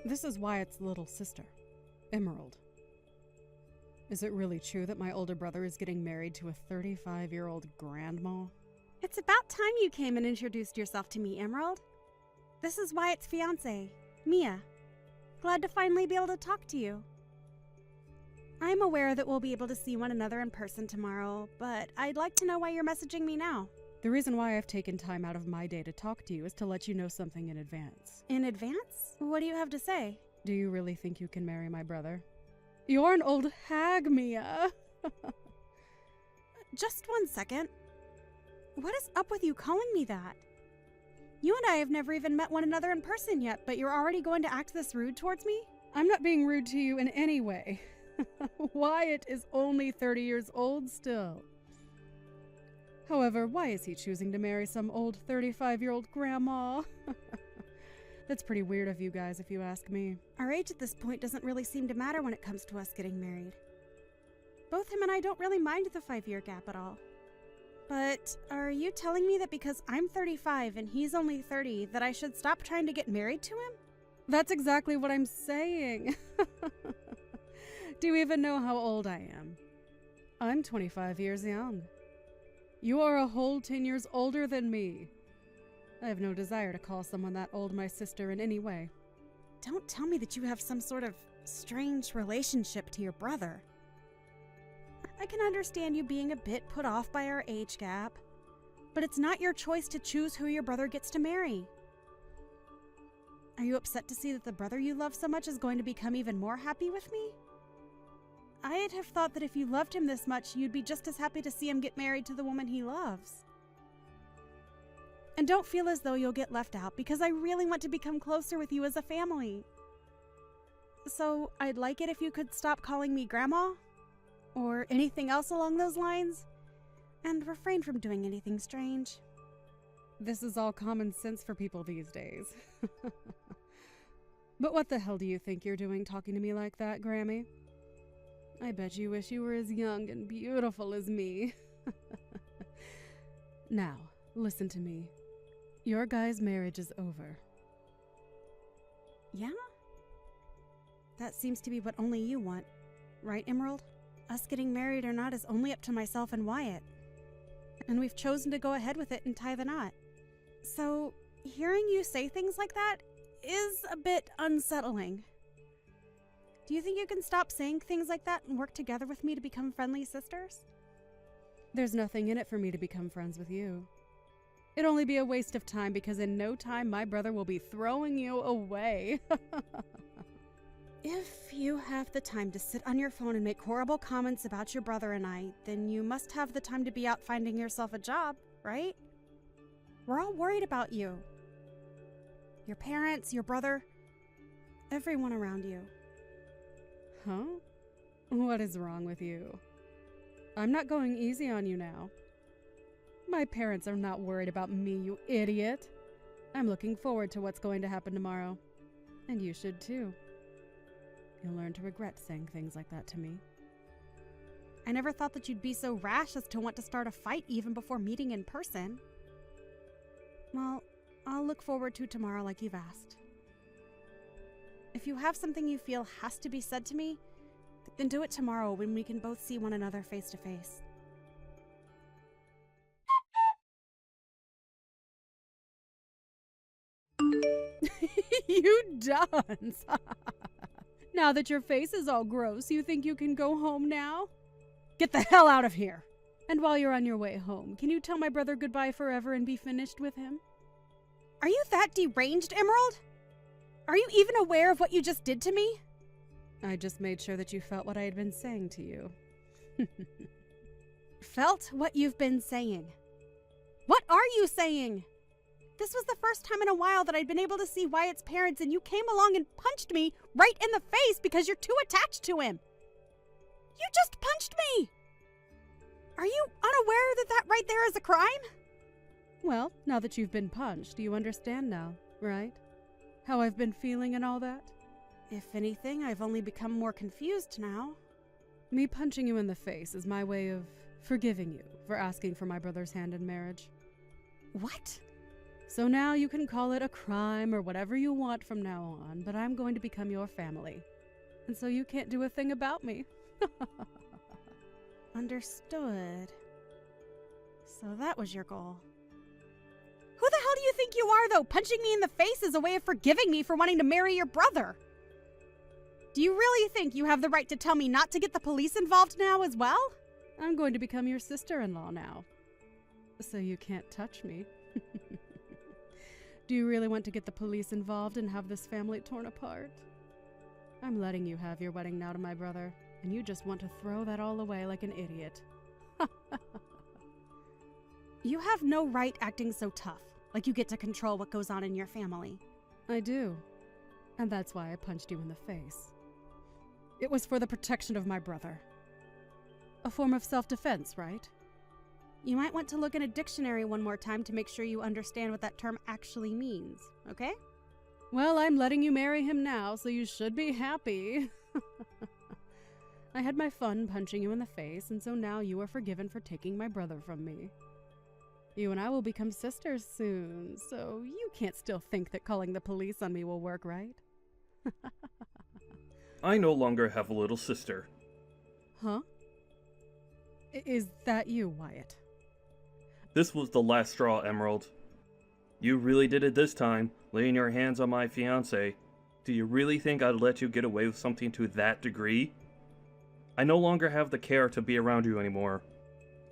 This is Wyatt's little sister, Emerald. Is it really true that my older brother is getting married to a 35-year-old grandma? It's about time you came and introduced yourself to me, Emerald. This is Wyatt's fiancé, Mia. Glad to finally be able to talk to you. I'm aware that we'll be able to see one another in person tomorrow, but I'd like to know why you're messaging me now. The reason why I've taken time out of my day to talk to you is to let you know something in advance. In advance? What do you have to say? Do you really think you can marry my brother? You're an old hag, Mia. Just 1 second. What is up with you calling me that? You and I have never even met one another in person yet, but you're already going to act this rude towards me? I'm not being rude to you in any way. Wyatt is only 30 years old still. However, why is he choosing to marry some old 35-year-old grandma? That's pretty weird of you guys, if you ask me. Our age at this point doesn't really seem to matter when it comes to us getting married. Both him and I don't really mind the 5-year gap at all. But are you telling me that because I'm 35 and he's only 30, that I should stop trying to get married to him? That's exactly what I'm saying. Do you even know how old I am? I'm 25 years young. You are a whole 10 years older than me. I have no desire to call someone that old my sister in any way. Don't tell me that you have some sort of strange relationship to your brother. I can understand you being a bit put off by our age gap, but it's not your choice to choose who your brother gets to marry. Are you upset to see that the brother you love so much is going to become even more happy with me? I'd have thought that if you loved him this much, you'd be just as happy to see him get married to the woman he loves. And don't feel as though you'll get left out, because I really want to become closer with you as a family. So I'd like it if you could stop calling me Grandma, or anything else along those lines, and refrain from doing anything strange. This is all common sense for people these days. But what the hell do you think you're doing talking to me like that, Grammy? I bet you wish you were as young and beautiful as me. Now, listen to me. Your guy's marriage is over. Yeah? That seems to be what only you want, right, Emerald? Us getting married or not is only up to myself and Wyatt. And we've chosen to go ahead with it and tie the knot. So, hearing you say things like that is a bit unsettling. Do you think you can stop saying things like that and work together with me to become friendly sisters? There's nothing in it for me to become friends with you. It'd only be a waste of time because in no time my brother will be throwing you away. If you have the time to sit on your phone and make horrible comments about your brother and I, then you must have the time to be out finding yourself a job, right? We're all worried about you. Your parents, your brother, everyone around you. Huh? What is wrong with you? I'm not going easy on you now. My parents are not worried about me, you idiot. I'm looking forward to what's going to happen tomorrow. And you should too. You'll learn to regret saying things like that to me. I never thought that you'd be so rash as to want to start a fight even before meeting in person. Well, I'll look forward to tomorrow like you've asked. If you have something you feel has to be said to me, then do it tomorrow when we can both see one another face to face. You dunce! Now that your face is all gross, you think you can go home now? Get the hell out of here! And while you're on your way home, can you tell my brother goodbye forever and be finished with him? Are you that deranged, Emerald? Are you even aware of what you just did to me? I just made sure that you felt what I had been saying to you. Felt what you've been saying? What are you saying? This was the first time in a while that I'd been able to see Wyatt's parents, and you came along and punched me right in the face because you're too attached to him. You just punched me! Are you unaware that that right there is a crime? Well, now that you've been punched, you understand now, right? How I've been feeling and all that? If anything, I've only become more confused now. Me punching you in the face is my way of forgiving you for asking for my brother's hand in marriage. What? So now you can call it a crime or whatever you want from now on, but I'm going to become your family. And so you can't do a thing about me. Understood. So that was your goal. Who the hell do you think you are, though? Punching me in the face is a way of forgiving me for wanting to marry your brother. Do you really think you have the right to tell me not to get the police involved now as well? I'm going to become your sister-in-law now. So you can't touch me. Do you really want to get the police involved and have this family torn apart? I'm letting you have your wedding now to my brother, and you just want to throw that all away like an idiot. You have no right acting so tough, like you get to control what goes on in your family. I do. And that's why I punched you in the face. It was for the protection of my brother. A form of self-defense, right? You might want to look in a dictionary one more time to make sure you understand what that term actually means, okay? Well, I'm letting you marry him now, so you should be happy. I had my fun punching you in the face, and so now you are forgiven for taking my brother from me. You and I will become sisters soon, so you can't still think that calling the police on me will work, right? I no longer have a little sister. Huh? Is that you, Wyatt? This was the last straw, Emerald. You really did it this time, laying your hands on my fiancé. Do you really think I'd let you get away with something to that degree? I no longer have the care to be around you anymore.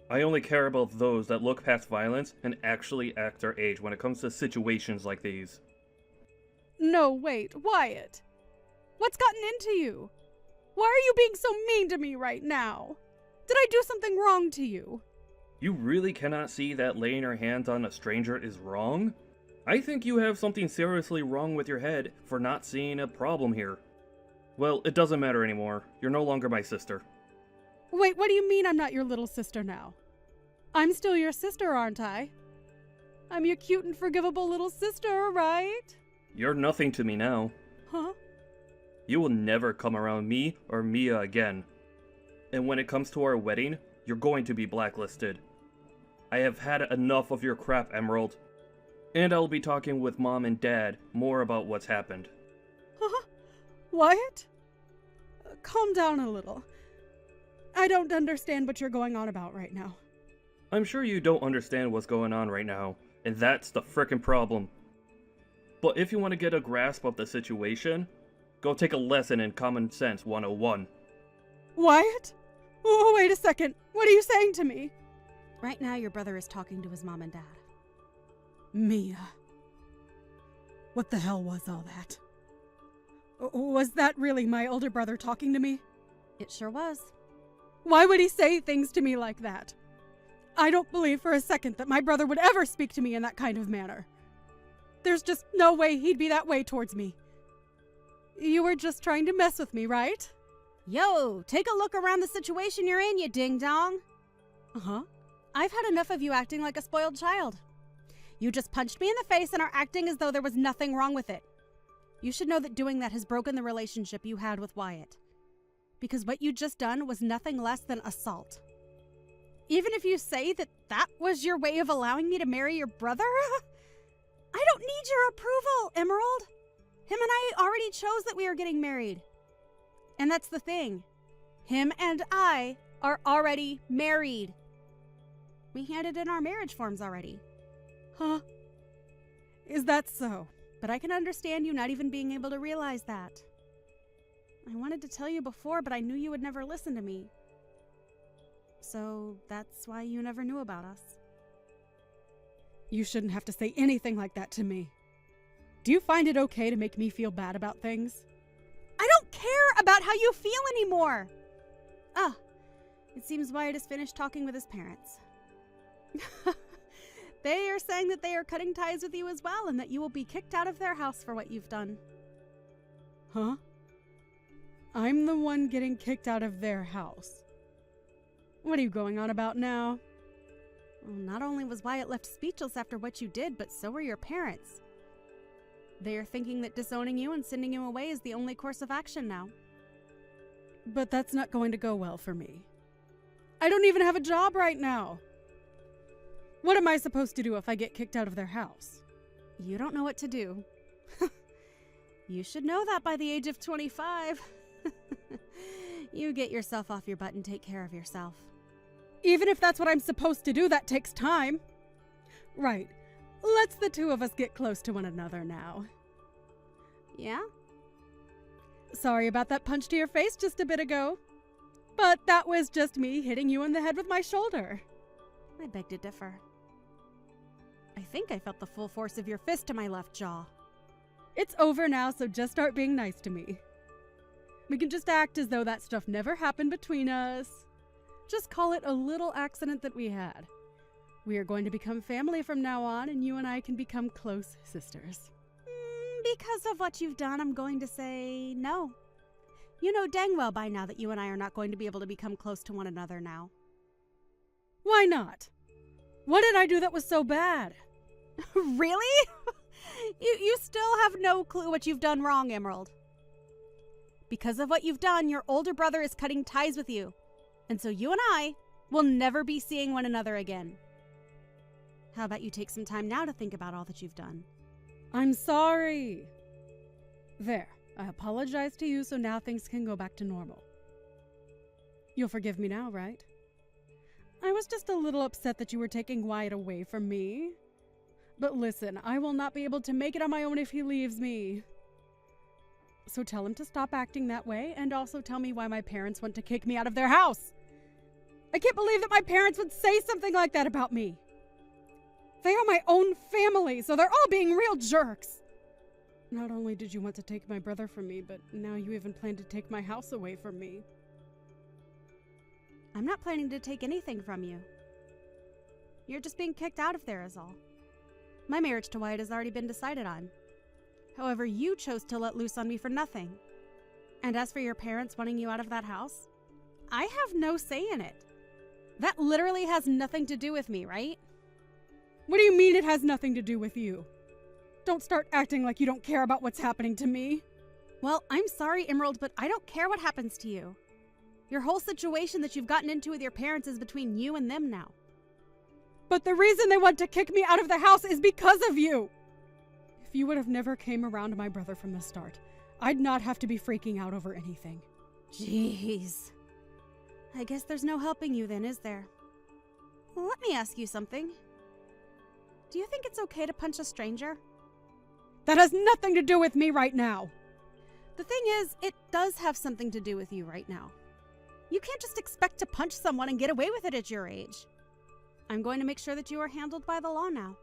I only care about those that look past violence and actually act their age when it comes to situations like these. No, wait, Wyatt! What's gotten into you? Why are you being so mean to me right now? Did I do something wrong to you? You really cannot see that laying your hands on a stranger is wrong? I think you have something seriously wrong with your head for not seeing a problem here. Well, it doesn't matter anymore. You're no longer my sister. Wait, what do you mean I'm not your little sister now? I'm still your sister, aren't I? I'm your cute and forgivable little sister, right? You're nothing to me now. Huh? You will never come around me or Mia again. And when it comes to our wedding, you're going to be blacklisted. I have had enough of your crap, Emerald. And I'll be talking with Mom and Dad more about what's happened. Huh? Wyatt? Calm down a little. I don't understand what you're going on about right now. I'm sure you don't understand what's going on right now, and that's the frickin' problem. But if you want to get a grasp of the situation, go take a lesson in Common Sense 101. Wyatt? Oh, wait a second. What are you saying to me? Right now, your brother is talking to his mom and dad. Mia. What the hell was all that? Was that really my older brother talking to me? It sure was. Why would he say things to me like that? I don't believe for a second that my brother would ever speak to me in that kind of manner. There's just no way he'd be that way towards me. You were just trying to mess with me, right? Yo, take a look around the situation you're in, you ding-dong. Uh-huh. I've had enough of you acting like a spoiled child. You just punched me in the face and are acting as though there was nothing wrong with it. You should know that doing that has broken the relationship you had with Wyatt. Because what you just done was nothing less than assault. Even if you say that that was your way of allowing me to marry your brother, I don't need your approval, Emerald. Him and I already chose that we are getting married. And that's the thing. Him and I are already married. We handed in our marriage forms already. Huh? Is that so? But I can understand you not even being able to realize that. I wanted to tell you before, but I knew you would never listen to me. So that's why you never knew about us. You shouldn't have to say anything like that to me. Do you find it okay to make me feel bad about things? I don't care about how you feel anymore! It seems Wyatt is finished talking with his parents. They are saying that they are cutting ties with you as well and that you will be kicked out of their house for what you've done. Huh? I'm the one getting kicked out of their house. What are you going on about now? Well, not only was Wyatt left speechless after what you did, but so were your parents. They are thinking that disowning you and sending you away is the only course of action now. But that's not going to go well for me. I don't even have a job right now. What am I supposed to do if I get kicked out of their house? You don't know what to do. You should know that by the age of 25. You get yourself off your butt and take care of yourself. Even if that's what I'm supposed to do, that takes time. Right. Let's the two of us get close to one another now. Yeah? Sorry about that punch to your face just a bit ago. But that was just me hitting you in the head with my shoulder. I beg to differ. I think I felt the full force of your fist to my left jaw. It's over now, so just start being nice to me. We can just act as though that stuff never happened between us. Just call it a little accident that we had. We are going to become family from now on, and you and I can become close sisters. Because of what you've done, I'm going to say no. You know dang well by now that you and I are not going to be able to become close to one another now. Why not? What did I do that was so bad? Really? You still have no clue what you've done wrong, Emerald. Because of what you've done, your older brother is cutting ties with you. And so you and I will never be seeing one another again. How about you take some time now to think about all that you've done? I'm sorry. There, I apologize to you, so now things can go back to normal. You'll forgive me now, right? I was just a little upset that you were taking Wyatt away from me. But listen, I will not be able to make it on my own if he leaves me. So tell him to stop acting that way, and also tell me why my parents want to kick me out of their house. I can't believe that my parents would say something like that about me. They are my own family, so they're all being real jerks. Not only did you want to take my brother from me, but now you even plan to take my house away from me. I'm not planning to take anything from you. You're just being kicked out of there is all. My marriage to Wyatt has already been decided on. However, you chose to let loose on me for nothing. And as for your parents wanting you out of that house, I have no say in it. That literally has nothing to do with me, right? What do you mean it has nothing to do with you? Don't start acting like you don't care about what's happening to me. Well, I'm sorry, Emerald, but I don't care what happens to you. Your whole situation that you've gotten into with your parents is between you and them now. But the reason they want to kick me out of the house is because of you! If you would have never came around my brother from the start, I'd not have to be freaking out over anything. Jeez. I guess there's no helping you then, is there? Let me ask you something. Do you think it's okay to punch a stranger? That has nothing to do with me right now! The thing is, it does have something to do with you right now. You can't just expect to punch someone and get away with it at your age. I'm going to make sure that you are handled by the law now.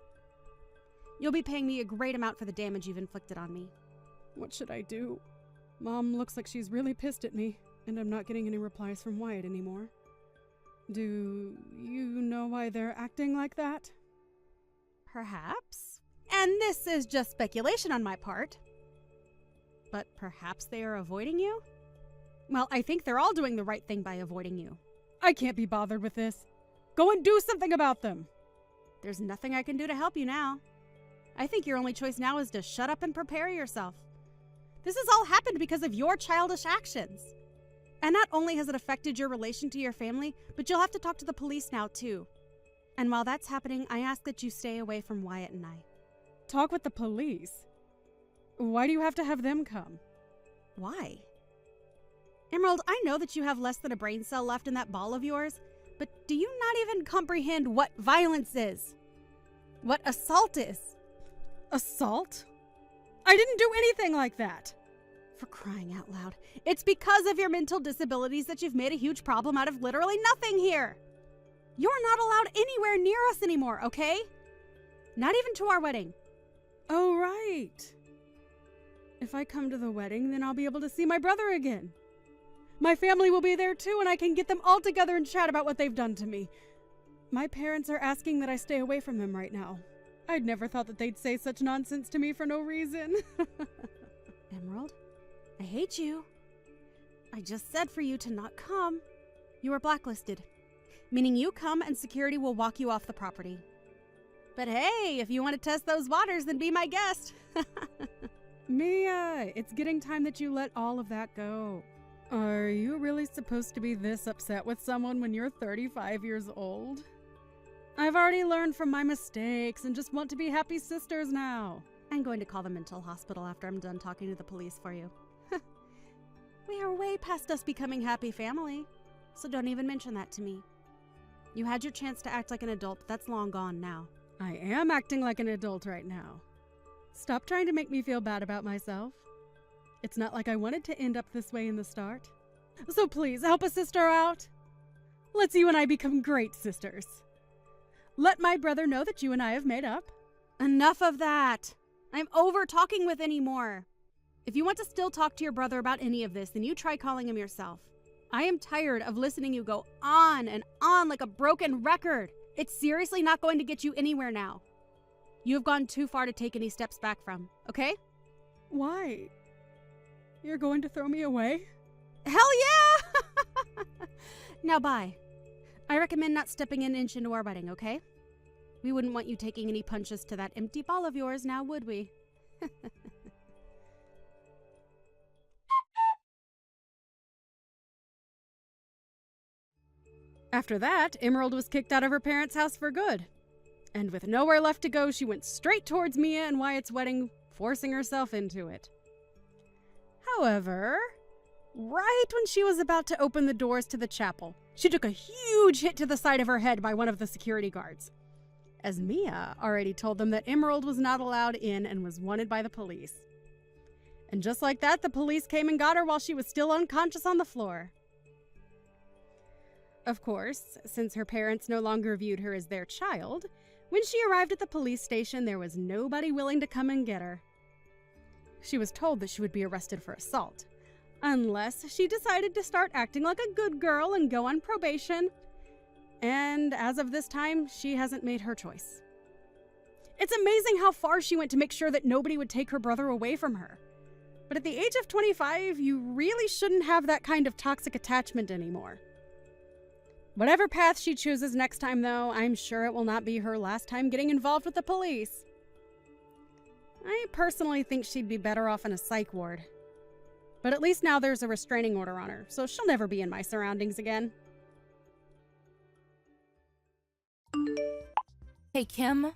You'll be paying me a great amount for the damage you've inflicted on me. What should I do? Mom looks like she's really pissed at me, and I'm not getting any replies from Wyatt anymore. Do you know why they're acting like that? Perhaps. And this is just speculation on my part. But perhaps they are avoiding you? Well, I think they're all doing the right thing by avoiding you. I can't be bothered with this. Go and do something about them. There's nothing I can do to help you now. I think your only choice now is to shut up and prepare yourself. This has all happened because of your childish actions. And not only has it affected your relation to your family, but you'll have to talk to the police now too. And while that's happening, I ask that you stay away from Wyatt and I. Talk with the police? Why do you have to have them come? Why? Emerald, I know that you have less than a brain cell left in that ball of yours, but do you not even comprehend what violence is? What assault is? Assault? I didn't do anything like that. For crying out loud. It's because of your mental disabilities that you've made a huge problem out of literally nothing here. You're not allowed anywhere near us anymore, okay? Not even to our wedding. Oh, right. If I come to the wedding, then I'll be able to see my brother again. My family will be there too, and I can get them all together and chat about what they've done to me. My parents are asking that I stay away from them right now. I'd never thought that they'd say such nonsense to me for no reason. Emerald, I hate you. I just said for you to not come. You are blacklisted, meaning you come and security will walk you off the property. But hey, if you want to test those waters, then be my guest. Mia, it's getting time that you let all of that go. Are you really supposed to be this upset with someone when you're 35 years old? I've already learned from my mistakes and just want to be happy sisters now. I'm going to call the mental hospital after I'm done talking to the police for you. We are way past us becoming happy family, so don't even mention that to me. You had your chance to act like an adult, but that's long gone now. I am acting like an adult right now. Stop trying to make me feel bad about myself. It's not like I wanted to end up this way in the start. So please, help a sister out. Let's you and I become great sisters. Let my brother know that you and I have made up. Enough of that. I'm over talking with anymore. If you want to still talk to your brother about any of this, then you try calling him yourself. I am tired of listening you go on and on like a broken record. It's seriously not going to get you anywhere now. You have gone too far to take any steps back from, okay? Why? You're going to throw me away? Hell yeah! Now bye. I recommend not stepping an inch into our wedding, okay? We wouldn't want you taking any punches to that empty ball of yours now, would we? After that, Emerald was kicked out of her parents' house for good. And with nowhere left to go, she went straight towards Mia and Wyatt's wedding, forcing herself into it. However, right when she was about to open the doors to the chapel, she took a huge hit to the side of her head by one of the security guards, as Mia already told them that Emerald was not allowed in and was wanted by the police. And just like that, the police came and got her while she was still unconscious on the floor. Of course, since her parents no longer viewed her as their child, when she arrived at the police station, there was nobody willing to come and get her. She was told that she would be arrested for assault, unless she decided to start acting like a good girl and go on probation. And as of this time, she hasn't made her choice. It's amazing how far she went to make sure that nobody would take her brother away from her. But at the age of 25, you really shouldn't have that kind of toxic attachment anymore. Whatever path she chooses next time, though, I'm sure it will not be her last time getting involved with the police. I personally think she'd be better off in a psych ward. But at least now there's a restraining order on her, so she'll never be in my surroundings again. Hey, Kim.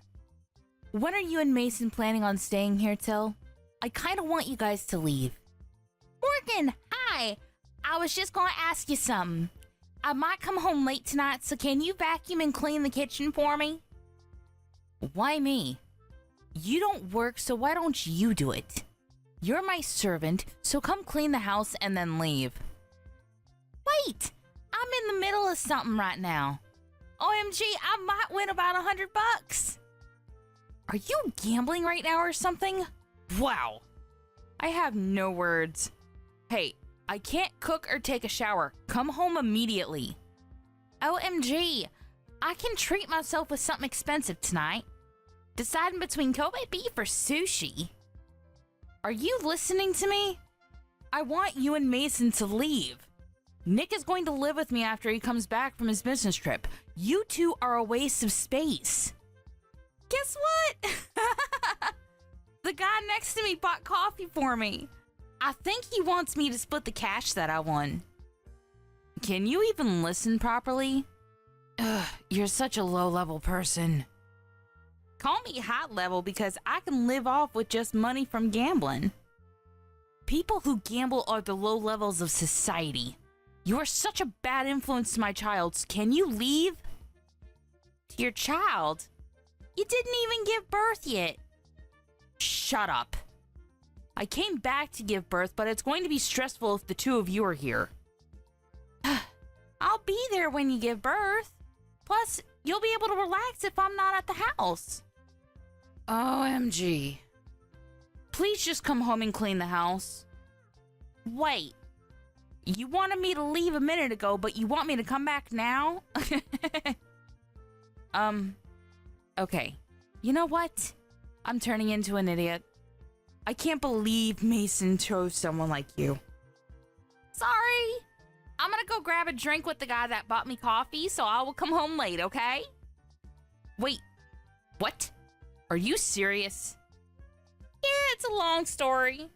When are you and Mason planning on staying here till? I kind of want you guys to leave. Morgan, hi! I was just gonna ask you something. I might come home late tonight, so can you vacuum and clean the kitchen for me? Why me? You don't work, so why don't you do it? You're my servant, so come clean the house and then leave. Wait! I'm in the middle of something right now. OMG, I might win about $100. Are you gambling right now or something? Wow. I have no words. Hey, I can't cook or take a shower. Come home immediately. OMG, I can treat myself with something expensive tonight. Deciding between Kobe beef or sushi. Are you listening to me? I want you and Mason to leave. Nick is going to live with me after he comes back from his business trip. You two are a waste of space. Guess what? The guy next to me bought coffee for me. I think he wants me to split the cash that I won. Can you even listen properly? Ugh, you're such a low-level person. Call me high-level because I can live off with just money from gambling. People who gamble are the low levels of society. You are such a bad influence to my child. Can you leave? To your child? You didn't even give birth yet. Shut up. I came back to give birth, but it's going to be stressful if the two of you are here. I'll be there when you give birth. Plus, you'll be able to relax if I'm not at the house. OMG. Please just come home and clean the house. Wait. You wanted me to leave a minute ago, but you want me to come back now? Okay. You know what? I'm turning into an idiot. I can't believe Mason chose someone like you. Sorry. I'm gonna go grab a drink with the guy that bought me coffee, so I will come home late, okay? Wait. What? Are you serious? Yeah, it's a long story.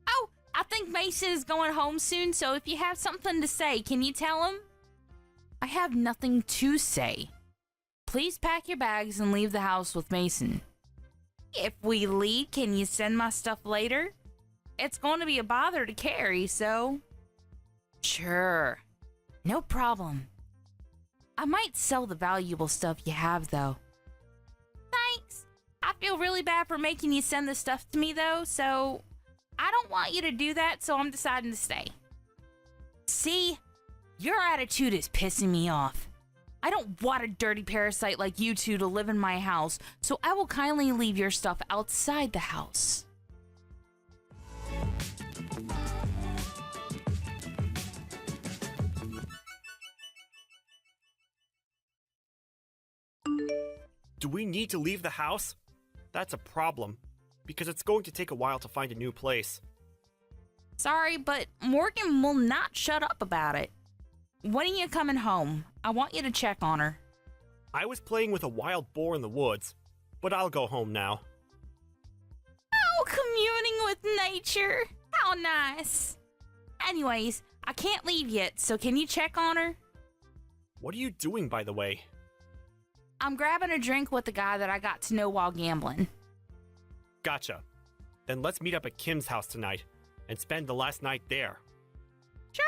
Oh, I think Mason is going home soon, so if you have something to say, can you tell him? I have nothing to say. please pack your bags and leave the house with Mason. If we leave, can you send my stuff later? It's going to be a bother to carry, so... Sure. No problem. I might sell the valuable stuff you have, though. Thanks. I feel really bad for making you send the stuff to me, though, so... I don't want you to do that, so I'm deciding to stay. See? Your attitude is pissing me off. I don't want a dirty parasite like you two to live in my house, so I will kindly leave your stuff outside the house. Do we need to leave the house? That's a problem, because it's going to take a while to find a new place. Sorry, but Morgan will not shut up about it. When are you coming home? I want you to check on her. I was playing with a wild boar in the woods, but I'll go home now. Oh, communing with nature. How nice. Anyways, I can't leave yet, so can you check on her? What are you doing, by the way? I'm grabbing a drink with the guy that I got to know while gambling. Gotcha. Then let's meet up at Kim's house tonight and spend the last night there. Sure.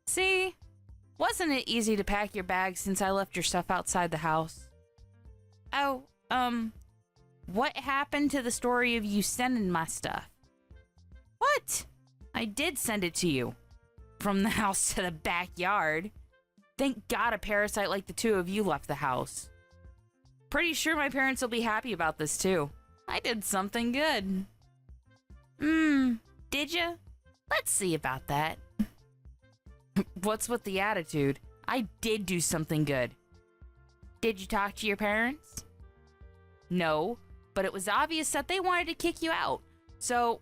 See? Wasn't it easy to pack your bags since I left your stuff outside the house? Oh, what happened to the story of you sending my stuff? What? I did send it to you. From the house to the backyard. Thank God a parasite like the two of you left the house. Pretty sure my parents will be happy about this too. I did something good. Did ya? Let's see about that. What's with the attitude? I did do something good. Did you talk to your parents? No, but it was obvious that they wanted to kick you out. So,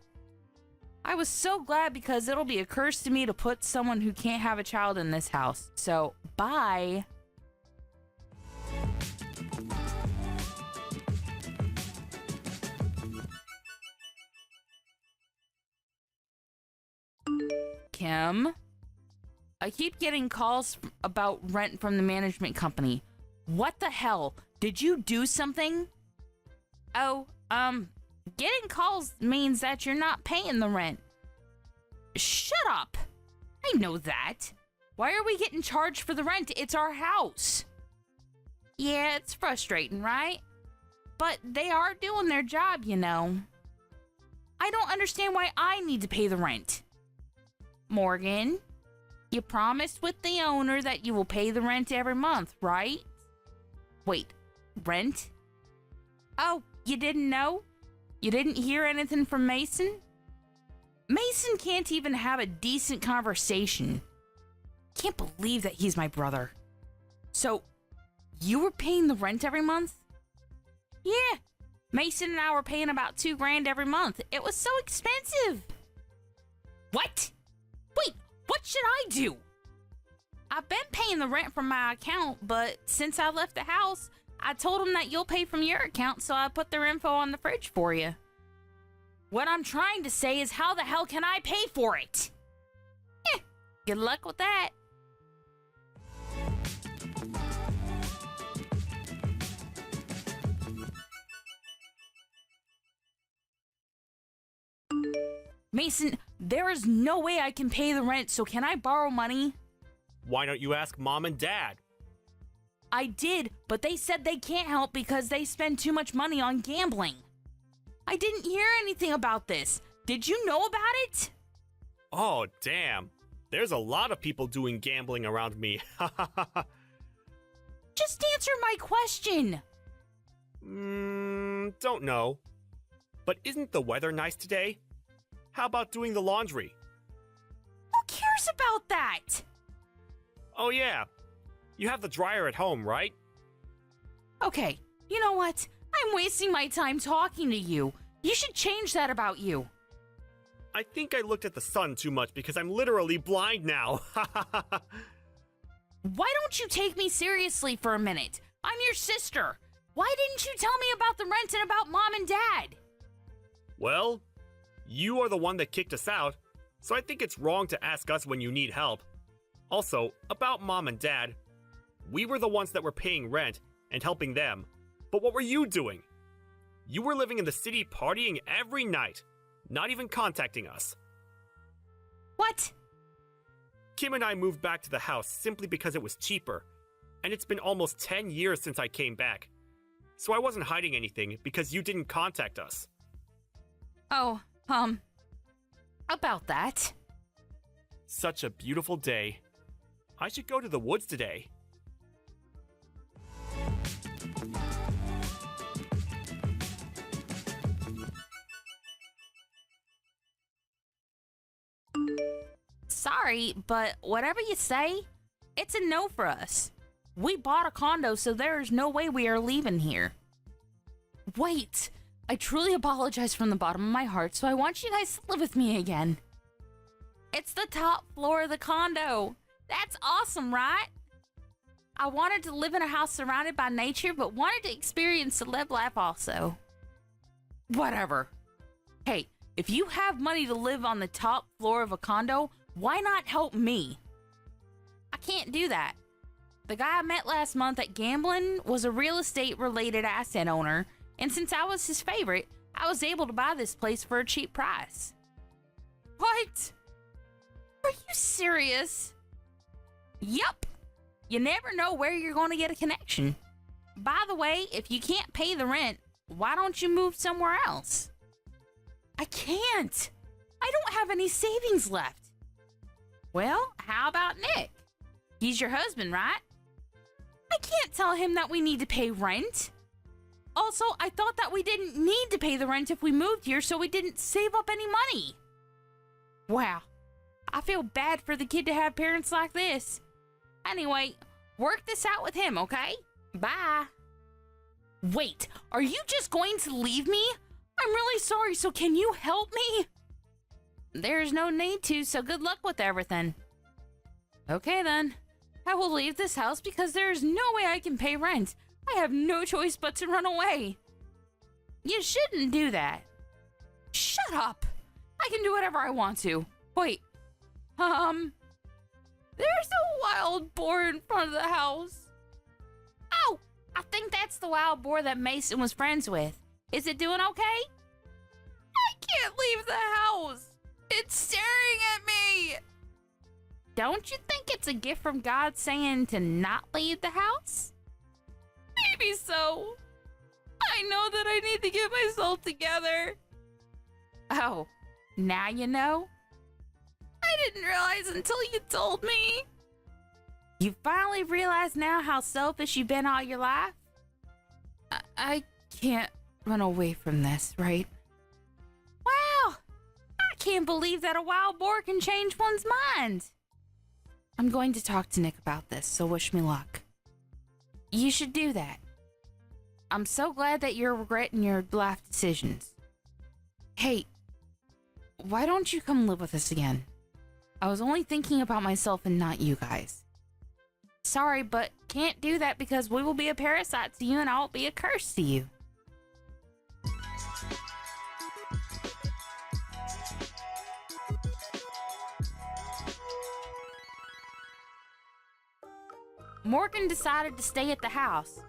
I was so glad because it'll be a curse to me to put someone who can't have a child in this house. So, bye. Kim? I keep getting calls about rent from the management company. What the hell? Did you do something? Oh, getting calls means that you're not paying the rent. Shut up! I know that. Why are we getting charged for the rent? It's our house. Yeah, it's frustrating, right? But they are doing their job, you know. I don't understand why I need to pay the rent. Morgan, you promised with the owner that you will pay the rent every month, right? Wait, rent? Oh, you didn't know? You didn't hear anything from Mason? Mason can't even have a decent conversation. Can't believe that he's my brother. So, you were paying the rent every month? Yeah, Mason and I were paying about $2,000 every month. It was so expensive. What? Wait, what should I do? I've been paying the rent from my account, but since I left the house, I told them that you'll pay from your account, so I put their info on the fridge for you. What I'm trying to say is, how the hell can I pay for it? Good luck with that. Mason, there is no way I can pay the rent, so can I borrow money? Why don't you ask Mom and Dad? I did, but they said they can't help because they spend too much money on gambling. I didn't hear anything about this. Did you know about it? Oh, damn. There's a lot of people doing gambling around me. Just answer my question. Don't know. But isn't the weather nice today? How about doing the laundry? Who cares about that? Oh yeah. You have the dryer at home, right? Okay, you know what? I'm wasting my time talking to you. You should change that about you. I think I looked at the sun too much because I'm literally blind now. Why don't you take me seriously for a minute? I'm your sister. Why didn't you tell me about the rent and about Mom and Dad? Well, you are the one that kicked us out, so I think it's wrong to ask us when you need help. Also, about Mom and Dad, we were the ones that were paying rent and helping them, but what were you doing? You were living in the city partying every night, not even contacting us. What? Kim and I moved back to the house simply because it was cheaper, and it's been almost 10 years since I came back. So I wasn't hiding anything because you didn't contact us. Oh, about that. Such a beautiful day. I should go to the woods today. Sorry, but whatever you say, it's a no for us. We bought a condo, so there is no way we are leaving here. Wait, I truly apologize from the bottom of my heart, so I want you guys to live with me again. It's the top floor of the condo. That's awesome, right? I wanted to live in a house surrounded by nature, but wanted to experience the live life also. Whatever. Hey, if you have money to live on the top floor of a condo, why not help me? I can't do that. The guy I met last month at gambling was a real estate related asset owner, and since I was his favorite, I was able to buy this place for a cheap price. What? Are you serious? Yup. You never know where you're going to get a connection. By the way, if you can't pay the rent, why don't you move somewhere else? I can't. I don't have any savings left. Well, how about Nick? He's your husband, right? I can't tell him that we need to pay rent. Also, I thought that we didn't need to pay the rent if we moved here, so we didn't save up any money. Wow. I feel bad for the kid to have parents like this. Anyway, work this out with him, okay? Bye. Wait, are you just going to leave me? I'm really sorry, so can you help me? There's no need to, so good luck with everything. Okay then. I will leave this house because there is no way I can pay rent. I have no choice but to run away. You shouldn't do that. Shut up. I can do whatever I want to. Wait. There's a wild boar in front of the house. Oh, I think that's the wild boar that Mason was friends with. Is it doing okay? I can't leave the house. It's staring at me. Don't you think it's a gift from God saying to not leave the house? Maybe so. I know that I need to get myself together. Oh, now you know? I didn't realize until you told me. You finally realize now how selfish you've been all your life? I can't run away from this, right? Wow! I can't believe that a wild boar can change one's mind. I'm going to talk to Nick about this, so wish me luck. You should do that. I'm so glad that you're regretting your life decisions. Hey, why don't you come live with us again? I was only thinking about myself and not you guys. Sorry, but can't do that because we will be a parasite to you and I'll be a curse to you. Morgan decided to stay at the house,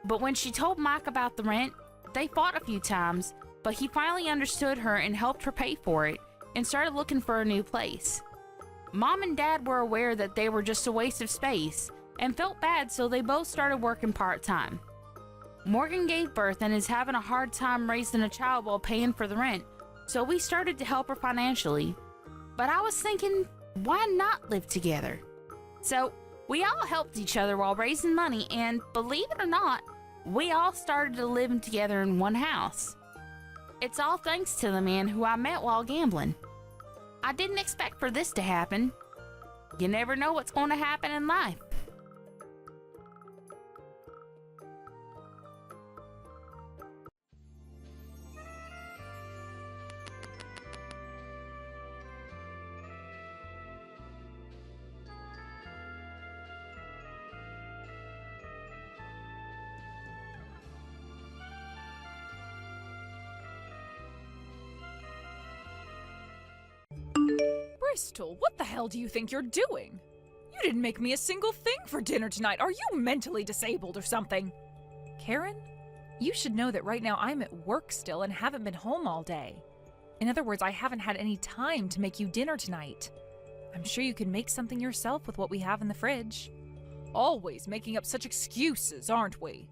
but when she told Mike about the rent, they fought a few times, but he finally understood her and helped her pay for it and started looking for a new place. Mom and Dad were aware that they were just a waste of space and felt bad, so they both started working part-time. Morgan gave birth and is having a hard time raising a child while paying for the rent, so we started to help her financially. But I was thinking, why not live together? So we all helped each other while raising money, and believe it or not, we all started to live together in one house. It's all thanks to the man who I met while gambling. I didn't expect for this to happen. You never know what's going to happen in life. Bristol, what the hell do you think you're doing? You didn't make me a single thing for dinner tonight. Are you mentally disabled or something? Karen, you should know that right now I'm at work still and haven't been home all day. In other words, I haven't had any time to make you dinner tonight. I'm sure you can make something yourself with what we have in the fridge. Always making up such excuses, aren't we?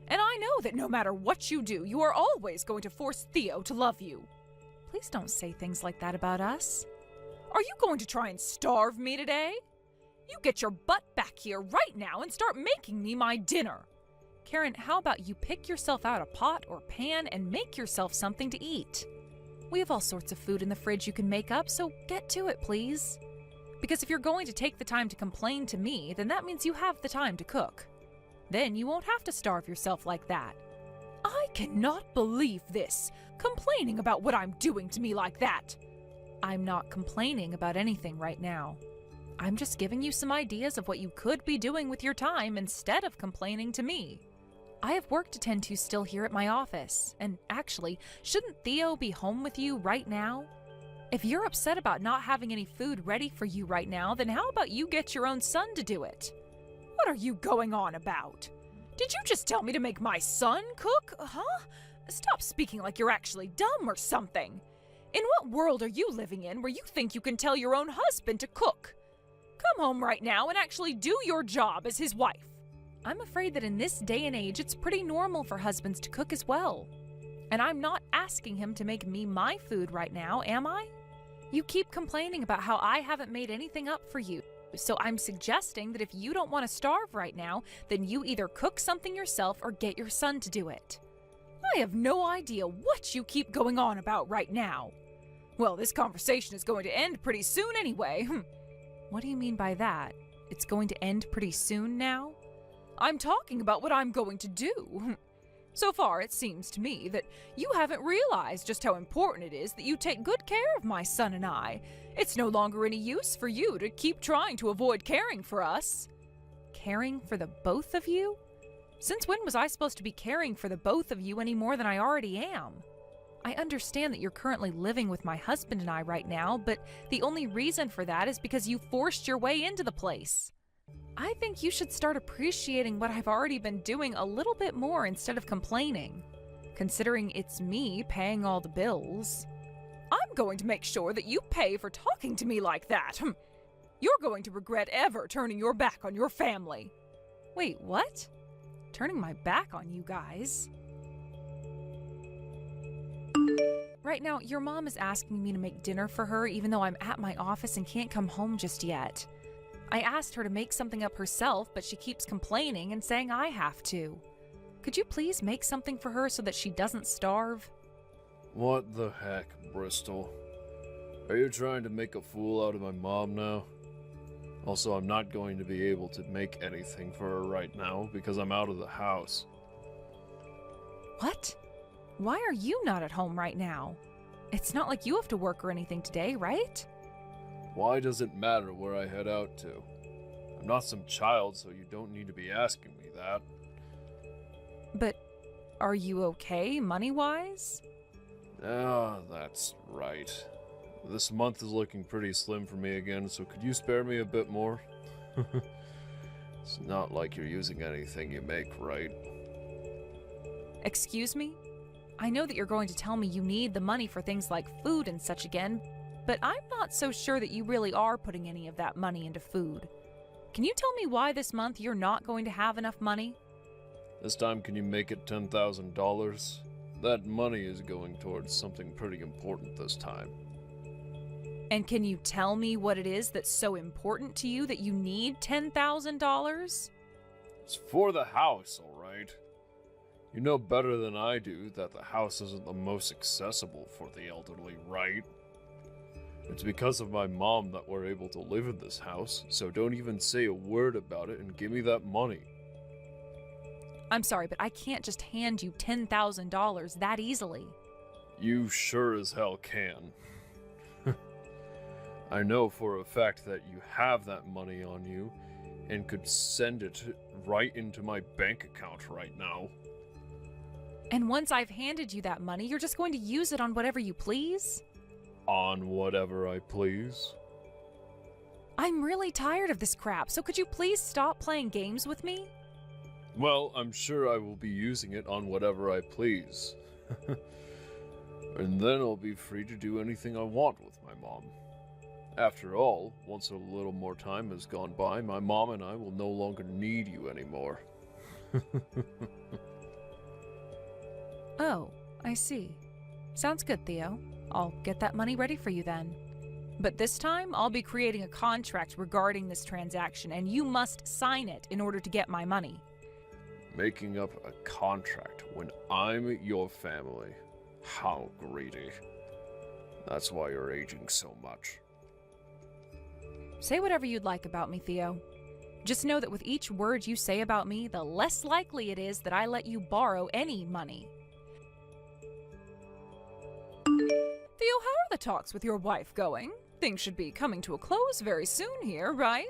And I know that no matter what you do, you are always going to force Theo to love you. Please don't say things like that about us. Are you going to try and starve me today? You get your butt back here right now and start making me my dinner. Karen, how about you pick yourself out a pot or pan and make yourself something to eat? We have all sorts of food in the fridge you can make up, so get to it, please. Because if you're going to take the time to complain to me, then that means you have the time to cook. Then you won't have to starve yourself like that. I cannot believe this. Complaining about what I'm doing to me like that. I'm not complaining about anything right now. I'm just giving you some ideas of what you could be doing with your time instead of complaining to me. I have work to tend to still here at my office, and actually, shouldn't Theo be home with you right now? If you're upset about not having any food ready for you right now, then how about you get your own son to do it? What are you going on about? Did you just tell me to make my son cook, huh? Stop speaking like you're actually dumb or something. In what world are you living in where you think you can tell your own husband to cook? Come home right now and actually do your job as his wife. I'm afraid that in this day and age, it's pretty normal for husbands to cook as well. And I'm not asking him to make me my food right now, am I? You keep complaining about how I haven't made anything up for you. So I'm suggesting that if you don't want to starve right now, then you either cook something yourself or get your son to do it. I have no idea what you keep going on about right now. Well, this conversation is going to end pretty soon anyway. What do you mean by that? It's going to end pretty soon now? I'm talking about what I'm going to do. So far, it seems to me that you haven't realized just how important it is that you take good care of my son and I. It's no longer any use for you to keep trying to avoid caring for us. Caring for the both of you? Since when was I supposed to be caring for the both of you any more than I already am? I understand that you're currently living with my husband and I right now, but the only reason for that is because you forced your way into the place. I think you should start appreciating what I've already been doing a little bit more instead of complaining, considering it's me paying all the bills. I'm going to make sure that you pay for talking to me like that. You're going to regret ever turning your back on your family. Wait, what? Turning my back on you guys? Right now, your mom is asking me to make dinner for her even though I'm at my office and can't come home just yet. I asked her to make something up herself, but she keeps complaining and saying I have to. Could you please make something for her so that she doesn't starve? What the heck, Bristol? Are you trying to make a fool out of my mom now? Also, I'm not going to be able to make anything for her right now because I'm out of the house. What? Why are you not at home right now? It's not like you have to work or anything today, right? Why does it matter where I head out to? I'm not some child, so you don't need to be asking me that. But are you okay, money-wise? Ah, that's right. This month is looking pretty slim for me again, so could you spare me a bit more? It's not like you're using anything you make, right? Excuse me? I know that you're going to tell me you need the money for things like food and such again, but I'm not so sure that you really are putting any of that money into food. Can you tell me why this month you're not going to have enough money? This time, can you make it $10,000? That money is going towards something pretty important this time. And can you tell me what it is that's so important to you that you need $10,000? It's for the house, alright? You know better than I do that the house isn't the most accessible for the elderly, right? It's because of my mom that we're able to live in this house, so don't even say a word about it and give me that money. I'm sorry, but I can't just hand you $10,000 that easily. You sure as hell can. I know for a fact that you have that money on you and could send it right into my bank account right now. And once I've handed you that money, you're just going to use it on whatever you please? On whatever I please. I'm really tired of this crap, so could you please stop playing games with me? Well, I'm sure I will be using it on whatever I please. And then I'll be free to do anything I want with my mom. After all, once a little more time has gone by, my mom and I will no longer need you anymore. Oh, I see. Sounds good, Theo. I'll get that money ready for you then. But this time, I'll be creating a contract regarding this transaction, and you must sign it in order to get my money. Making up a contract when I'm your family. How greedy. That's why you're aging so much. Say whatever you'd like about me, Theo. Just know that with each word you say about me, the less likely it is that I let you borrow any money. Theo, how are the talks with your wife going? Things should be coming to a close very soon here, right?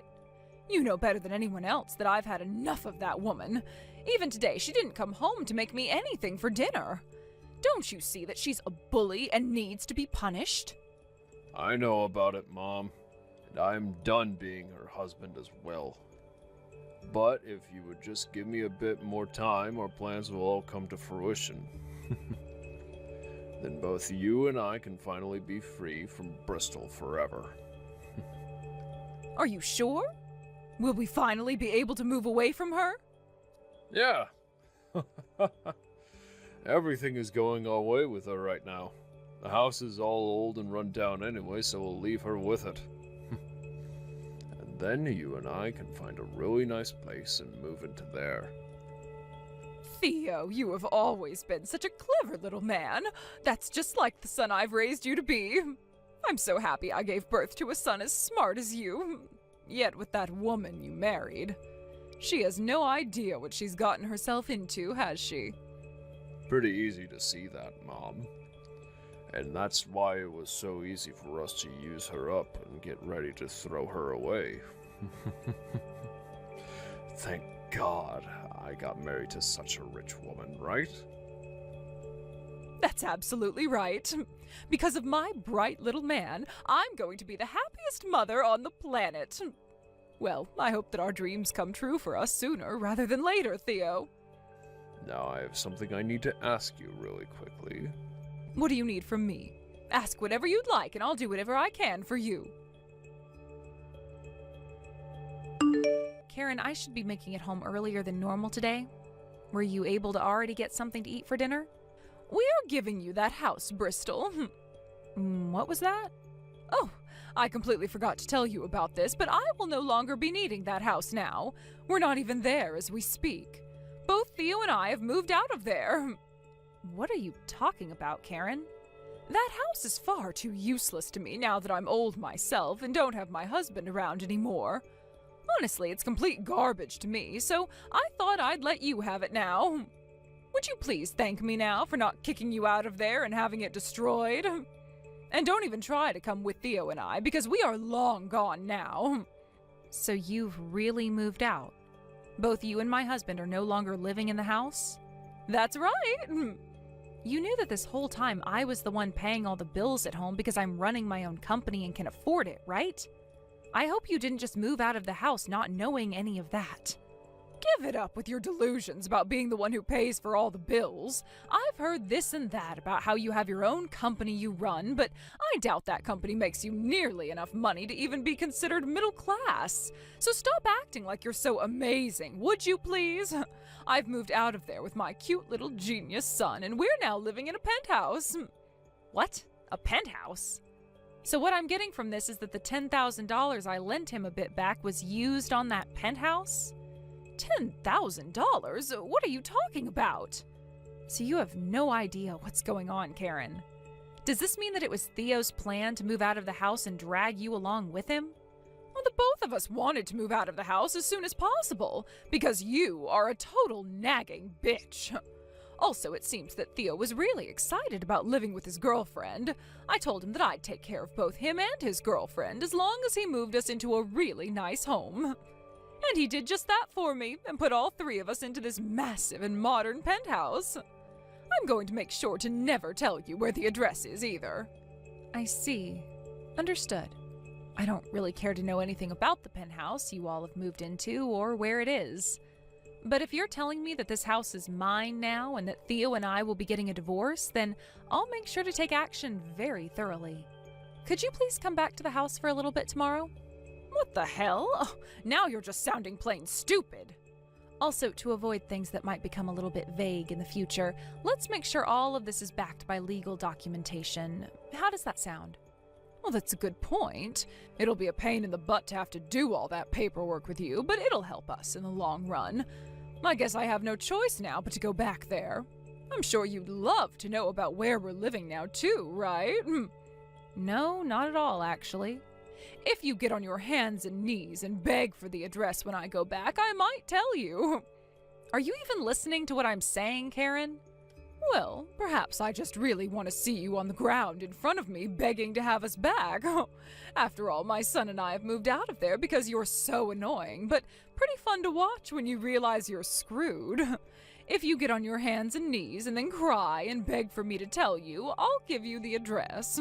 You know better than anyone else that I've had enough of that woman. Even today, she didn't come home to make me anything for dinner. Don't you see that she's a bully and needs to be punished? I know about it, Mom. And I'm done being her husband as well. But if you would just give me a bit more time, our plans will all come to fruition. Then both you and I can finally be free from Bristol forever. Are you sure? Will we finally be able to move away from her? Yeah. Everything is going our way with her right now. The house is all old and run down anyway, so we'll leave her with it. And then you and I can find a really nice place and move into there. Theo, you have always been such a clever little man. That's just like the son I've raised you to be. I'm so happy I gave birth to a son as smart as you. Yet with that woman you married, she has no idea what she's gotten herself into, has she? Pretty easy to see that, Mom. And that's why it was so easy for us to use her up and get ready to throw her away. Thank God I got married to such a rich woman, right? That's absolutely right. Because of my bright little man, I'm going to be the happiest mother on the planet. Well, I hope that our dreams come true for us sooner rather than later, Theo. Now I have something I need to ask you really quickly. What do you need from me? Ask whatever you'd like, and I'll do whatever I can for you. Karen, I should be making it home earlier than normal today. Were you able to already get something to eat for dinner? We are giving you that house, Bristol. What was that? Oh, I completely forgot to tell you about this, but I will no longer be needing that house now. We're not even there as we speak. Both Theo and I have moved out of there. What are you talking about, Karen? That house is far too useless to me now that I'm old myself and don't have my husband around anymore. Honestly, it's complete garbage to me, so I thought I'd let you have it now. Would you please thank me now for not kicking you out of there and having it destroyed? And don't even try to come with Theo and I, because we are long gone now. So you've really moved out? Both you and my husband are no longer living in the house? That's right. You knew that this whole time I was the one paying all the bills at home because I'm running my own company and can afford it, right? I hope you didn't just move out of the house not knowing any of that. Give it up with your delusions about being the one who pays for all the bills. I've heard this and that about how you have your own company you run, but I doubt that company makes you nearly enough money to even be considered middle class. So stop acting like you're so amazing, would you please? I've moved out of there with my cute little genius son, and we're now living in a penthouse. What? A penthouse? So what I'm getting from this is that the $10,000 I lent him a bit back was used on that penthouse? $10,000? What are you talking about? So you have no idea what's going on, Karen. Does this mean that it was Theo's plan to move out of the house and drag you along with him? Well, the both of us wanted to move out of the house as soon as possible, because you are a total nagging bitch. Also, it seems that Theo was really excited about living with his girlfriend. I told him that I'd take care of both him and his girlfriend as long as he moved us into a really nice home. And he did just that for me and put all three of us into this massive and modern penthouse. I'm going to make sure to never tell you where the address is either. I see. Understood. I don't really care to know anything about the penthouse you all have moved into or where it is. But if you're telling me that this house is mine now and that Theo and I will be getting a divorce, then I'll make sure to take action very thoroughly. Could you please come back to the house for a little bit tomorrow? What the hell? Oh, now you're just sounding plain stupid. Also, to avoid things that might become a little bit vague in the future, let's make sure all of this is backed by legal documentation. How does that sound? Well, that's a good point. It'll be a pain in the butt to have to do all that paperwork with you, but it'll help us in the long run. I guess I have no choice now but to go back there. I'm sure you'd love to know about where we're living now, too, right? No, not at all, actually. If you get on your hands and knees and beg for the address when I go back, I might tell you. Are you even listening to what I'm saying, Karen? Well, perhaps I just really want to see you on the ground in front of me begging to have us back. After all, my son and I have moved out of there because you're so annoying, but pretty fun to watch when you realize you're screwed. If you get on your hands and knees and then cry and beg for me to tell you, I'll give you the address.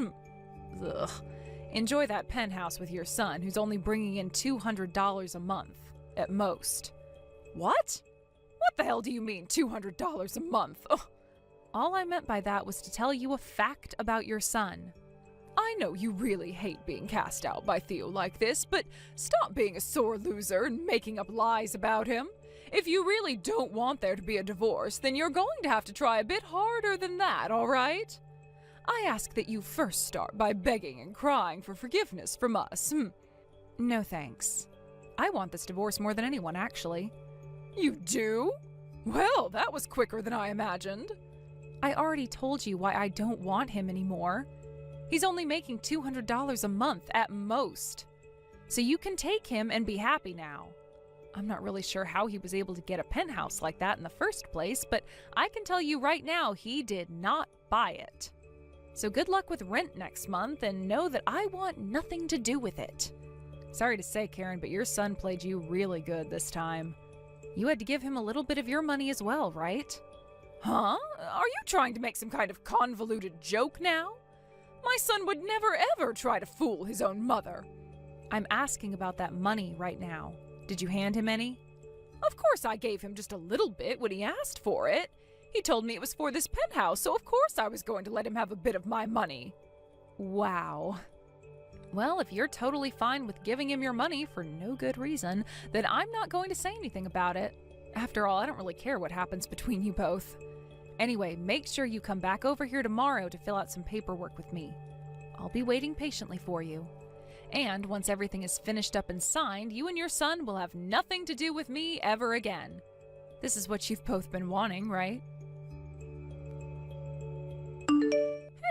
Ugh. Enjoy that penthouse with your son, who's only bringing in $200 a month, at most. What? What the hell do you mean, $200 a month? Ugh. All I meant by that was to tell you a fact about your son. I know you really hate being cast out by Theo like this, but stop being a sore loser and making up lies about him. If you really don't want there to be a divorce, then you're going to have to try a bit harder than that, all right? I ask that you first start by begging and crying for forgiveness from us. No thanks. I want this divorce more than anyone, actually. You do? Well, that was quicker than I imagined. I already told you why I don't want him anymore. He's only making $200 a month at most. So you can take him and be happy now. I'm not really sure how he was able to get a penthouse like that in the first place, but I can tell you right now he did not buy it. So good luck with rent next month, and know that I want nothing to do with it. Sorry to say, Karen, but your son played you really good this time. You had to give him a little bit of your money as well, right? Huh? Are you trying to make some kind of convoluted joke now? My son would never ever try to fool his own mother. I'm asking about that money right now. Did you hand him any? Of course I gave him just a little bit when he asked for it. He told me it was for this penthouse, so of course I was going to let him have a bit of my money. Wow. Well, if you're totally fine with giving him your money for no good reason, then I'm not going to say anything about it. After all, I don't really care what happens between you both. Anyway, make sure you come back over here tomorrow to fill out some paperwork with me. I'll be waiting patiently for you. And once everything is finished up and signed, you and your son will have nothing to do with me ever again. This is what you've both been wanting, right?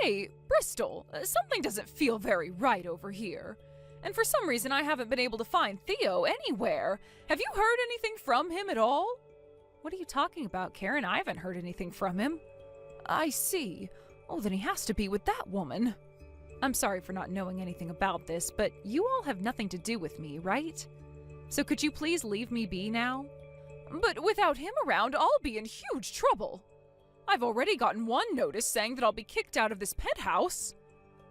Hey, Bristol, something doesn't feel very right over here. And for some reason I haven't been able to find Theo anywhere. Have you heard anything from him at all? What are you talking about, Karen? I haven't heard anything from him. I see. Oh, then he has to be with that woman. I'm sorry for not knowing anything about this, but you all have nothing to do with me, right? So could you please leave me be now? But without him around, I'll be in huge trouble. I've already gotten one notice saying that I'll be kicked out of this penthouse.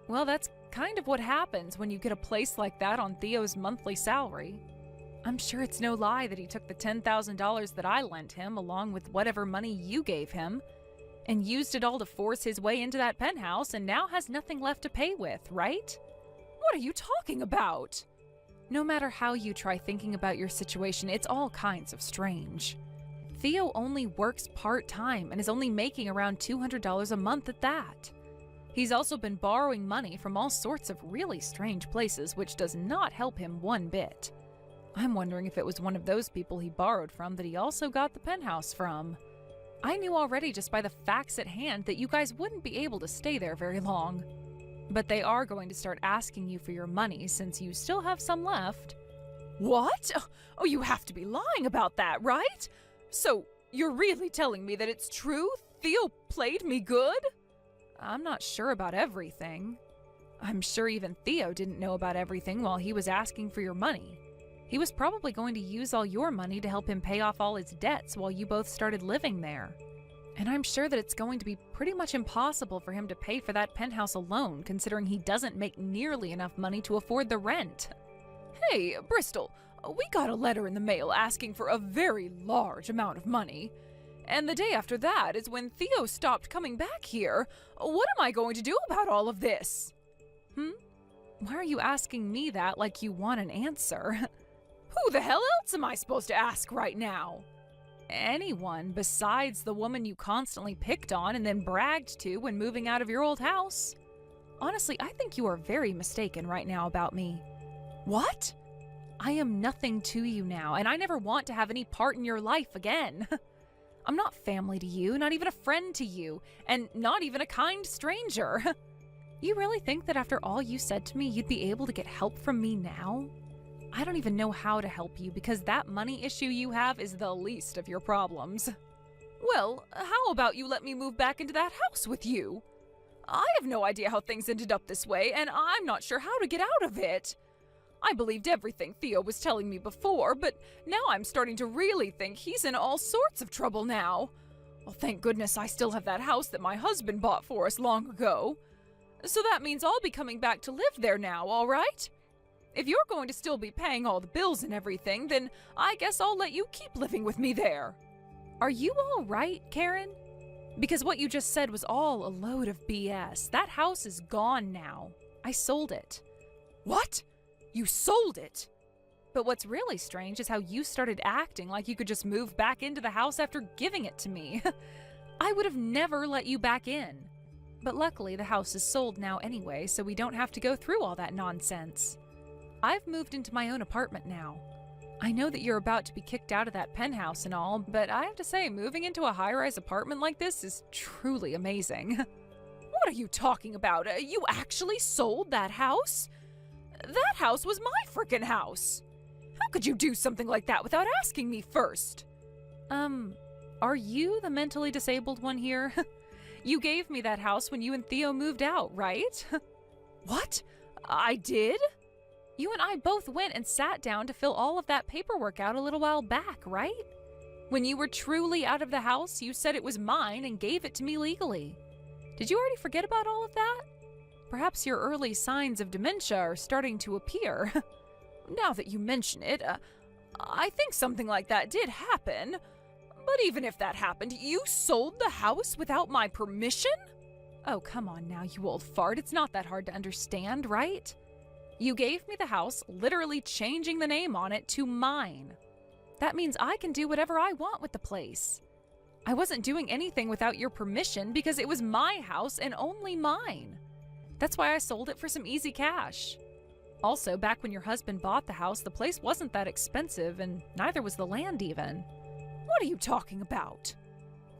Well, that's kind of what happens when you get a place like that on Theo's monthly salary. I'm sure it's no lie that he took the $10,000 that I lent him, along with whatever money you gave him, and used it all to force his way into that penthouse and now has nothing left to pay with, right? What are you talking about? No matter how you try thinking about your situation, it's all kinds of strange. Theo only works part-time and is only making around $200 a month at that. He's also been borrowing money from all sorts of really strange places, which does not help him one bit. I'm wondering if it was one of those people he borrowed from that he also got the penthouse from. I knew already just by the facts at hand that you guys wouldn't be able to stay there very long. But they are going to start asking you for your money since you still have some left. What? Oh, you have to be lying about that, right? So, you're really telling me that it's true? Theo played me good? I'm not sure about everything. I'm sure even Theo didn't know about everything while he was asking for your money. He was probably going to use all your money to help him pay off all his debts while you both started living there. And I'm sure that it's going to be pretty much impossible for him to pay for that penthouse alone, considering he doesn't make nearly enough money to afford the rent. Hey, Bristol, we got a letter in the mail asking for a very large amount of money. And the day after that is when Theo stopped coming back here. What am I going to do about all of this? Why are you asking me that like you want an answer? Who the hell else am I supposed to ask right now? Anyone besides the woman you constantly picked on and then bragged to when moving out of your old house. Honestly, I think you are very mistaken right now about me. What? I am nothing to you now, and I never want to have any part in your life again. I'm not family to you, not even a friend to you, and not even a kind stranger. You really think that after all you said to me, you'd be able to get help from me now? I don't even know how to help you because that money issue you have is the least of your problems. Well, how about you let me move back into that house with you? I have no idea how things ended up this way, and I'm not sure how to get out of it. I believed everything Theo was telling me before, but now I'm starting to really think he's in all sorts of trouble now. Well, thank goodness I still have that house that my husband bought for us long ago. So that means I'll be coming back to live there now, all right? If you're going to still be paying all the bills and everything, then I guess I'll let you keep living with me there. Are you all right, Karen? Because what you just said was all a load of BS. That house is gone now. I sold it. What? You sold it? But what's really strange is how you started acting like you could just move back into the house after giving it to me. I would have never let you back in. But luckily the house is sold now anyway, so we don't have to go through all that nonsense. I've moved into my own apartment now. I know that you're about to be kicked out of that penthouse and all, but I have to say, moving into a high-rise apartment like this is truly amazing. What are you talking about? You actually sold that house? That house was my frickin' house. How could you do something like that without asking me first? Are you the mentally disabled one here? You gave me that house when you and Theo moved out, right? What? I did? You and I both went and sat down to fill all of that paperwork out a little while back, right? When you were truly out of the house, you said it was mine and gave it to me legally. Did you already forget about all of that? Perhaps your early signs of dementia are starting to appear. Now that you mention it, I think something like that did happen. But even if that happened, you sold the house without my permission? Oh, come on now, you old fart. It's not that hard to understand, right? You gave me the house, literally changing the name on it to mine. That means I can do whatever I want with the place. I wasn't doing anything without your permission because it was my house and only mine. That's why I sold it for some easy cash. Also, back when your husband bought the house, the place wasn't that expensive, and neither was the land even. What are you talking about?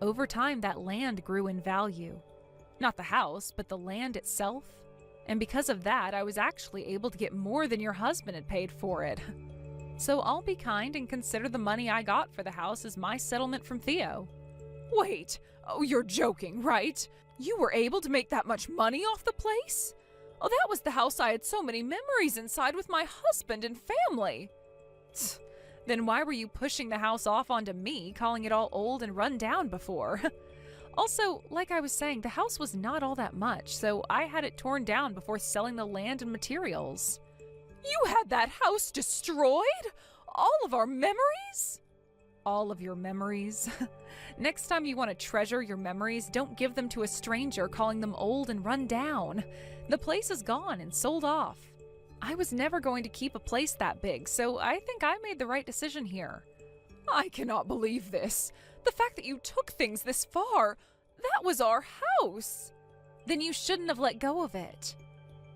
Over time, that land grew in value. Not the house, but the land itself. And because of that, I was actually able to get more than your husband had paid for it. So I'll be kind and consider the money I got for the house as my settlement from Theo. Wait, you're joking, right? You were able to make that much money off the place? Oh, that was the house I had so many memories inside with my husband and family. Then why were you pushing the house off onto me, calling it all old and run down before? Also, like I was saying, the house was not all that much, so I had it torn down before selling the land and materials. You had that house destroyed? All of our memories? All of your memories? Next time you want to treasure your memories, don't give them to a stranger calling them old and run down. The place is gone and sold off. I was never going to keep a place that big, so I think I made the right decision here. I cannot believe this. The fact that you took things this far, that was our house. Then you shouldn't have let go of it.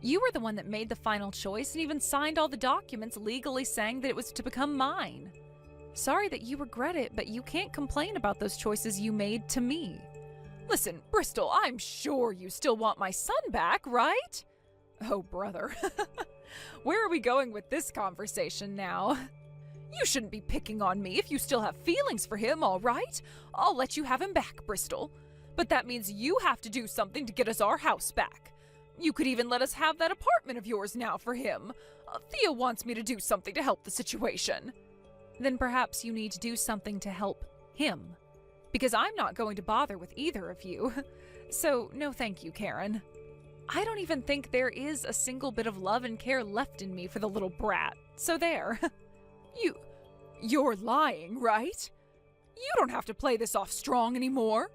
You were the one that made the final choice and even signed all the documents legally saying that it was to become mine. Sorry that you regret it, but you can't complain about those choices you made to me. Listen, Bristol, I'm sure you still want my son back, right? Oh, brother. Where are we going with this conversation now? You shouldn't be picking on me if you still have feelings for him, all right? I'll let you have him back, Bristol. But that means you have to do something to get us our house back. You could even let us have that apartment of yours now for him. Theo wants me to do something to help the situation. Then perhaps you need to do something to help him. because I'm not going to bother with either of you. So, no thank you, Karen. I don't even think there is a single bit of love and care left in me for the little brat. So there. You're lying, right? You don't have to play this off strong anymore.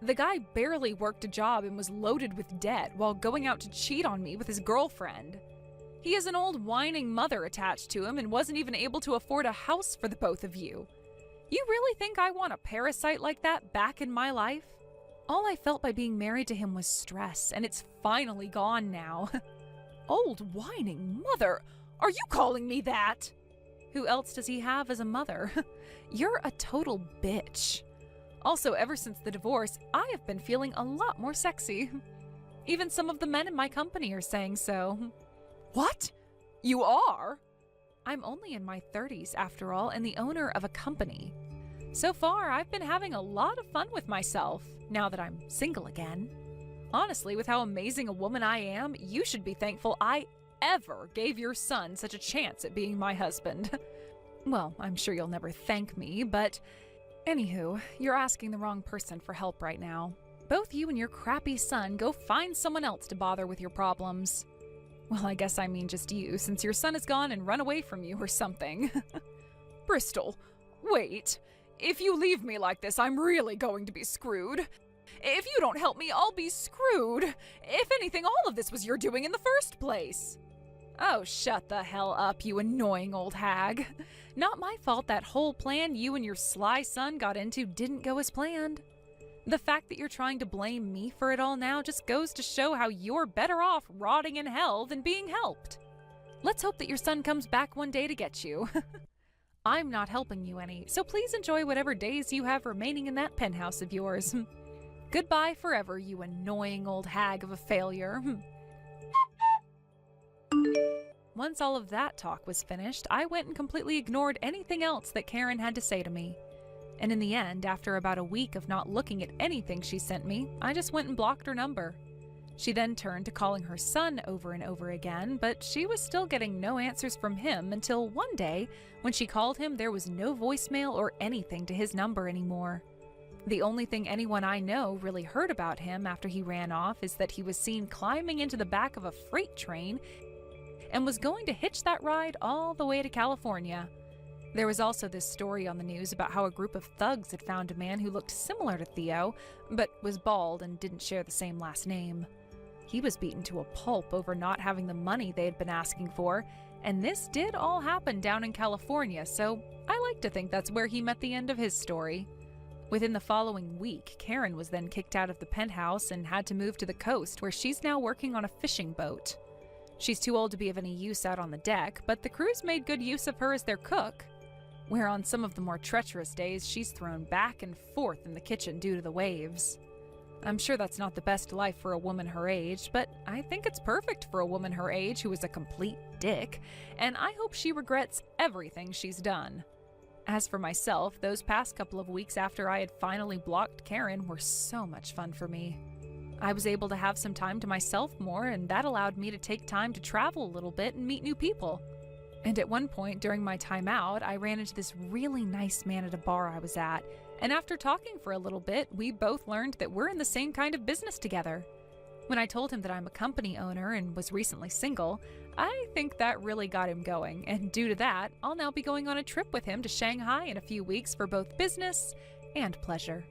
The guy barely worked a job and was loaded with debt while going out to cheat on me with his girlfriend. He has an old whining mother attached to him and wasn't even able to afford a house for the both of you. You really think I want a parasite like that back in my life? All I felt by being married to him was stress, and it's finally gone now. Old whining mother? Are you calling me that? Who else does he have as a mother? You're a total bitch. Also, ever since the divorce, I have been feeling a lot more sexy. Even some of the men in my company are saying so. What? You are? I'm only in my 30s, after all, and the owner of a company. So far, I've been having a lot of fun with myself, now that I'm single again. Honestly, with how amazing a woman I am, you should be thankful I ever gave your son such a chance at being my husband. Well, I'm sure you'll never thank me, but anywho, you're asking the wrong person for help right now. Both you and your crappy son go find someone else to bother with your problems. Well, I guess I mean just you, since your son has gone and run away from you or something. Bristol, wait. If you leave me like this, I'm really going to be screwed. If you don't help me, I'll be screwed. If anything, all of this was your doing in the first place. Oh, shut the hell up, you annoying old hag. Not my fault that whole plan you and your sly son got into didn't go as planned. The fact that you're trying to blame me for it all now just goes to show how you're better off rotting in hell than being helped. Let's hope that your son comes back one day to get you. I'm not helping you any, so please enjoy whatever days you have remaining in that penthouse of yours. Goodbye forever, you annoying old hag of a failure. Once all of that talk was finished, I went and completely ignored anything else that Karen had to say to me. And in the end, after about a week of not looking at anything she sent me, I just went and blocked her number. She then turned to calling her son over and over again, but she was still getting no answers from him until one day, when she called him, there was no voicemail or anything to his number anymore. The only thing anyone I know really heard about him after he ran off is that he was seen climbing into the back of a freight train and was going to hitch that ride all the way to California. There was also this story on the news about how a group of thugs had found a man who looked similar to Theo, but was bald and didn't share the same last name. He was beaten to a pulp over not having the money they had been asking for, and this did all happen down in California, so I like to think that's where he met the end of his story. Within the following week, Karen was then kicked out of the penthouse and had to move to the coast, where she's now working on a fishing boat. She's too old to be of any use out on the deck, but the crews made good use of her as their cook, where on some of the more treacherous days, she's thrown back and forth in the kitchen due to the waves. I'm sure that's not the best life for a woman her age, but I think it's perfect for a woman her age who is a complete dick, and I hope she regrets everything she's done. As for myself, those past couple of weeks after I had finally blocked Karen were so much fun for me. I was able to have some time to myself more, and that allowed me to take time to travel a little bit and meet new people. And at one point during my time out, I ran into this really nice man at a bar I was at, and after talking for a little bit, we both learned that we're in the same kind of business together. When I told him that I'm a company owner and was recently single, I think that really got him going, and due to that, I'll now be going on a trip with him to Shanghai in a few weeks for both business and pleasure.